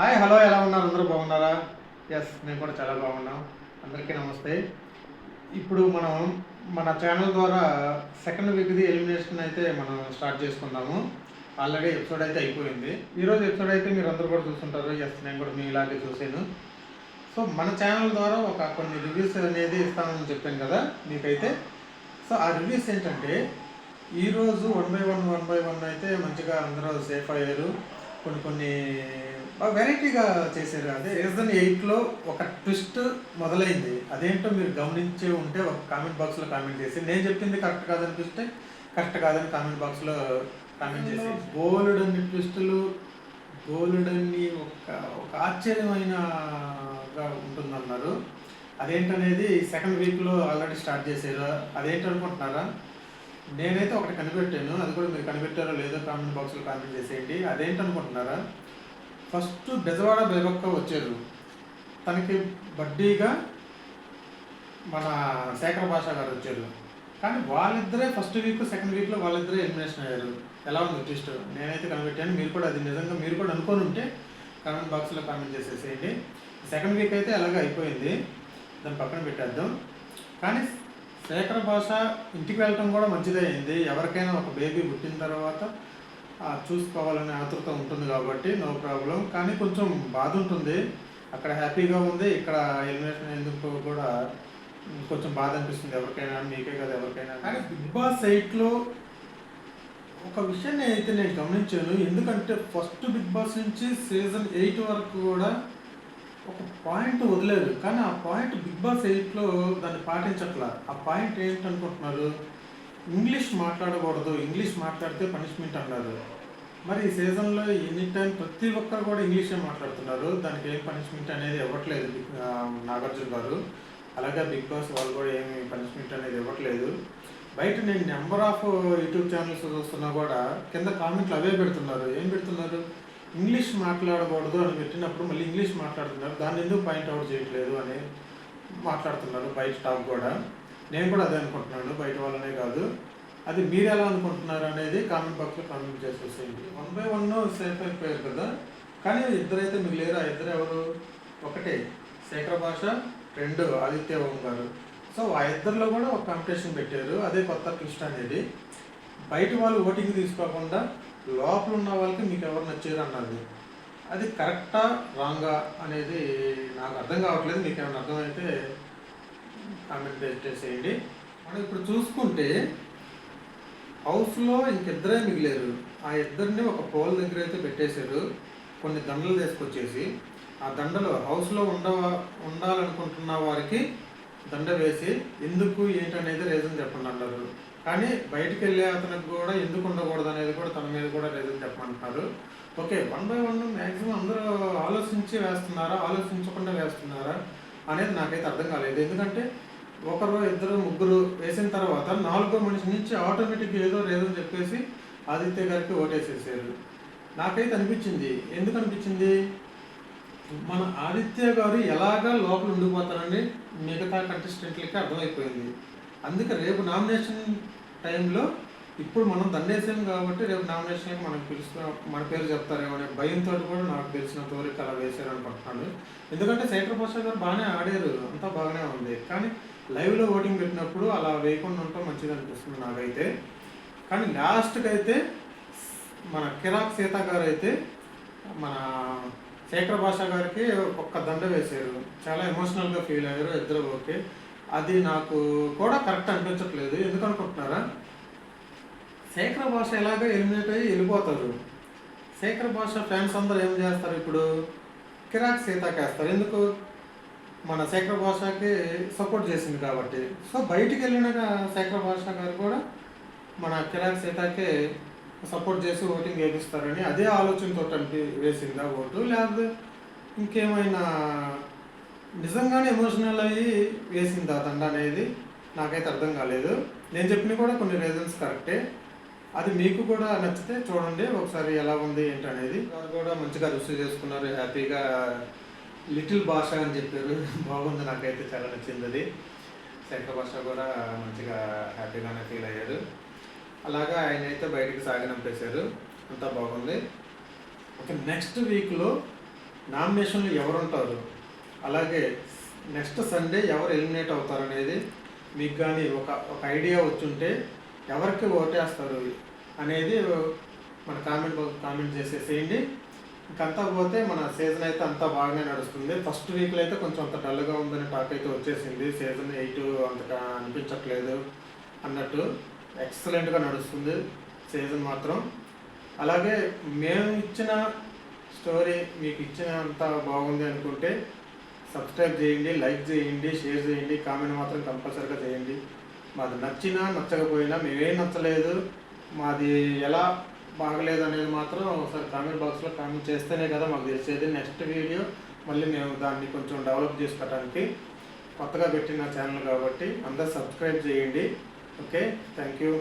Hi hello ఎలా ఉన్నారు అందరూ బాగున్నారా? ఎస్ నేను కూడా చాలా బాగున్నాం. అందరికీ నమస్తే. ఇప్పుడు మనం మన ఛానల్ ద్వారా సెకండ్ వీక్ది ఎలిమినేషన్ అయితే మనం స్టార్ట్ చేసుకుందాము. ఆల్రెడీ ఎపిసోడ్ అయితే అయిపోయింది. ఈరోజు ఎపిసోడ్ అయితే మీరు అందరూ కూడా చూస్తుంటారు. ఎస్ నేను కూడా మీ ఇలాగే చూసాను. సో మన ఛానల్ ద్వారా కొన్ని రివ్యూస్ అనేది ఇస్తామని చెప్పాను కదా మీకైతే. సో ఆ రివ్యూస్ ఏంటంటే ఈరోజు 1/1 అయితే మంచిగా అందరూ సేఫ్ అయ్యారు. కొన్ని వెరైటీగా చేశారు. అదే సీజన్ 8లో ఒక ట్విస్ట్ మొదలైంది. అదేంటో మీరు గమనించి ఉంటే ఒక కామెంట్ బాక్స్లో కామెంట్ చేసి, నేను చెప్పింది కరెక్ట్ కాదనిపిస్తే కరెక్ట్ కాదని కామెంట్ బాక్స్లో కామెంట్ చేసి, బోలెడన్ని ట్విస్టులు బోలెడన్ని ఒక ఆశ్చర్యమైనగా ఉంటుందన్నారు. అదేంటనేది సెకండ్ వీక్లో ఆల్రెడీ స్టార్ట్ చేశారు. అదేంటనుకుంటున్నారా? నేనైతే ఒకటి కనిపెట్టాను. అది కూడా మీరు కనిపెట్టారో లేదో కామెంట్ బాక్స్లో కామెంట్ చేసేయండి. అదేంటనుకుంటున్నారా? ఫస్ట్ బెజవాడ బేబక్క వచ్చారు. తనకి బడ్డీగా మన శేఖర్ భాష గారు వచ్చారు. కానీ వాళ్ళిద్దరే ఫస్ట్ వీక్ సెకండ్ వీక్లో వాళ్ళిద్దరే ఎలిమినేషన్ అయ్యారు. ఎలా ఉంది ట్విస్ట్? నేనైతే కనిపెట్టాను. మీరు కూడా అది నిజంగా మీరు కూడా అనుకొని ఉంటే కామెంట్ బాక్స్లో కామెంట్ చేసేసేయండి. సెకండ్ వీక్ అయితే అలాగే అయిపోయింది, దాన్ని పక్కన పెట్టేద్దాం. కానీ శేఖర్ భాష ఇంటికి వెళ్ళటం కూడా మంచిదే అయింది. ఎవరికైనా ఒక బేబీ పుట్టిన తర్వాత చూసుకోవాలనే ఆతృత ఉంటుంది కాబట్టి నో ప్రాబ్లం. కానీ కొంచెం బాధ ఉంటుంది. అక్కడ హ్యాపీగా ఉంది, ఇక్కడ ఎలిమినేషన్ ఎందుకు కూడా కొంచెం బాధ అనిపిస్తుంది ఎవరికైనా. మీకే కదా ఎవరికైనా. కానీ బిగ్ బాస్ 8లో ఒక విషయాన్ని అయితే నేను గమనించాను. ఎందుకంటే ఫస్ట్ బిగ్ బాస్ నుంచి సీజన్ 8 వరకు కూడా ఒక పాయింట్ వదిలేదు. కానీ ఆ పాయింట్ బిగ్ బాస్ 8లో దాన్ని పాటించట్లా. ఆ పాయింట్ ఏంటనుకుంటున్నారు? ఇంగ్లీష్ మాట్లాడకూడదు, ఇంగ్లీష్ మాట్లాడితే పనిష్మెంట్ అన్నారు. మరి ఈ సీజన్లో ఎనీ టైం ప్రతి ఒక్కరు కూడా ఇంగ్లీషే మాట్లాడుతున్నారు. దానికి ఏం పనిష్మెంట్ అనేది ఇవ్వట్లేదు నాగార్జున గారు. అలాగే బిగ్ బాస్ వాళ్ళు కూడా ఏమి పనిష్మెంట్ అనేది ఇవ్వట్లేదు. బయట నేను నెంబర్ ఆఫ్ యూట్యూబ్ ఛానల్స్ చూస్తున్నా కూడా కింద కామెంట్లు అవే పెడుతున్నారు. ఏం పెడుతున్నారు? ఇంగ్లీష్ మాట్లాడకూడదు అని పెట్టినప్పుడు మళ్ళీ ఇంగ్లీష్ మాట్లాడుతున్నారు, దాన్ని ఎందుకు పాయింట్అవుట్ చేయట్లేదు అని మాట్లాడుతున్నారు బయట స్టాక్ కూడా. నేను కూడా అదే అనుకుంటున్నాను, బయట వాళ్ళనే కాదు. అది మీరు ఎలా అనుకుంటున్నారు అనేది కామెంట్ బాక్స్లో కామెంట్ చేసి వచ్చేయండి. 1/1 సేఫ్ అయిపోయారు కదా, కానీ ఇద్దరైతే మిగిలేరు. ఆ ఇద్దరు ఎవరు? ఒకటే శేఖర్ భాష, రెండు ఆదిత్య ఓం గారు. సో ఆ ఇద్దరిలో కూడా ఒక కాంపిటీషన్ పెట్టారు. అదే కొత్త ట్విస్ట్ అనేది. బయట వాళ్ళు ఓటింగ్ తీసుకోకుండా లోపల ఉన్న వాళ్ళకి మీకు ఎవరు నచ్చారు అన్నది, అది కరెక్టా రాంగా అనేది నాకు అర్థం కావట్లేదు. మీకు ఏమైనా అర్థమైతే కామెంట్ చేసేయండి. మనం ఇప్పుడు చూసుకుంటే హౌస్లో ఇంకిద్దరే మిగిలేరు. ఆ ఇద్దరిని ఒక పోల్ దగ్గర అయితే పెట్టేశారు. కొన్ని దండలు తీసుకొచ్చేసి ఆ దండలు హౌస్లో ఉండాలనుకుంటున్న వారికి దండ వేసి ఎందుకు ఏంటనేది రీజన్ చెప్పండి అన్నారు. కానీ బయటికి వెళ్ళే అతనికి కూడా ఎందుకు ఉండకూడదు అనేది కూడా తన మీద కూడా రీజన్ చెప్పమంటున్నారు. ఓకే, 1/1 మ్యాక్సిమం అందరూ ఆలోచించి వేస్తున్నారా, ఆలోచించకుండా వేస్తున్నారా అనేది నాకైతే అర్థం కాలేదు. ఎందుకంటే ఒకరు ఇద్దరు ముగ్గురు వేసిన తర్వాత నాలుగో మనిషి నుంచి ఆటోమేటిక్గా ఏదో రీజన్ చెప్పేసి ఆదిత్య గారికి ఓటేసేసారు. నాకైతే అనిపించింది, ఎందుకు అనిపించింది, మన ఆదిత్య గారు ఎలాగా లోపల ఉండిపోతారని మిగతా కంటెస్టెంట్లకి అర్థమైపోయింది. అందుకే రేపు నామినేషన్ టైంలో ఇప్పుడు మనం దండేసాం కాబట్టి రేపు నామినేషన్కి మనం మన పేరు చెప్తారేమో అనే భయంతో కూడా నాకు తెలిసినంత వరకు అలా వేశారు అనుకుంటున్నాను. ఎందుకంటే శేఖర్ భాష గారు బాగానే ఆడారు, అంతా బాగానే ఉంది. కానీ లైవ్లో ఓటింగ్ పెట్టినప్పుడు అలా వేయకుండా ఉండటం మంచిది అనిపిస్తుంది నాకైతే. కానీ లాస్ట్కి అయితే మన కిరాక్ సీత గారు అయితే మన శేఖర్ భాష గారికి ఒక్క దండ వేశారు. చాలా ఎమోషనల్గా ఫీల్ అయ్యారు ఇద్దరు. ఓకే, అది నాకు కూడా కరెక్ట్ అనిపించట్లేదు. ఎందుకు అనుకుంటున్నారా? శేఖర్ భాష ఎలాగో ఎలిమినేట్ అయ్యి వెళ్ళిపోతారు. శేఖర్ భాష ఫ్యాన్స్ అందరూ ఏం చేస్తారు? ఇప్పుడు కిరాక్ సీతాకి వేస్తారు. ఎందుకు? మన శేఖర్ భాషకి సపోర్ట్ చేసింది కాబట్టి. సో బయటికి వెళ్ళిన శేఖర్ భాష గారు కూడా మన కిరాక్ సీతాకి సపోర్ట్ చేసి ఓటింగ్ వేపిస్తారని అదే ఆలోచనతో వేసిందా ఓటు, లేకపోతే ఇంకేమైనా నిజంగానే ఎమోషనల్ అయ్యి వేసిందా దండ అనేది నాకైతే అర్థం కాలేదు. నేను చెప్పిన కూడా కొన్ని రీజన్స్ కరెక్టే. అది మీకు కూడా నచ్చితే చూడండి ఒకసారి ఎలా ఉంది ఏంటనేది. వారు కూడా మంచిగా రిసీవ్ చేసుకున్నారు, హ్యాపీగా లిటిల్ భాష అని చెప్పారు. బాగుంది, నాకైతే చాలా నచ్చింది అది. శేఖర్ భాష కూడా మంచిగా హ్యాపీగానే ఫీల్ అయ్యారు. అలాగా ఆయన అయితే బయటికి సాగనంపేశారు, అంతా బాగుంది. ఓకే, నెక్స్ట్ వీక్లో నామినేషన్లు ఎవరుంటారు, అలాగే నెక్స్ట్ సండే ఎవరు ఎలిమినేట్ అవుతారు అనేది మీకు కానీ ఒక ఐడియా వచ్చుంటే ఎవరికి ఓటేస్తారు అనేది మన కామెంట్ చేసేసేయండి. ఇంకంతా పోతే మన సీజన్ అయితే అంతా బాగానే నడుస్తుంది. ఫస్ట్ వీక్లో అయితే కొంచెం అంత డల్గా ఉందని టాక్ అయితే వచ్చేసింది. సీజన్ 8 అంతగా అనిపించట్లేదు అన్నట్టు. ఎక్సలెంట్గా నడుస్తుంది సీజన్ మాత్రం. అలాగే మేము ఇచ్చిన స్టోరీ మీకు ఇచ్చినంత బాగుంది అనుకుంటే సబ్స్క్రైబ్ చేయండి, లైక్ చేయండి, షేర్ చేయండి, కామెంట్ మాత్రం కంపల్సరీగా చేయండి. మాది నచ్చినా నచ్చకపోయినా మేమేం నచ్చలేదు, మాది ఎలా బాగలేదు అనేది మాత్రం ఒకసారి కామెంట్ బాక్స్లో కామెంట్ చేస్తేనే కదా మాకు తెలిసేది. నెక్స్ట్ వీడియో మళ్ళీ మేము దాన్ని కొంచెం డెవలప్ చేసుకోవడానికి కొత్తగా పెట్టిన ఛానల్ కాబట్టి అందరూ సబ్స్క్రైబ్ చేయండి. Okay, thank you.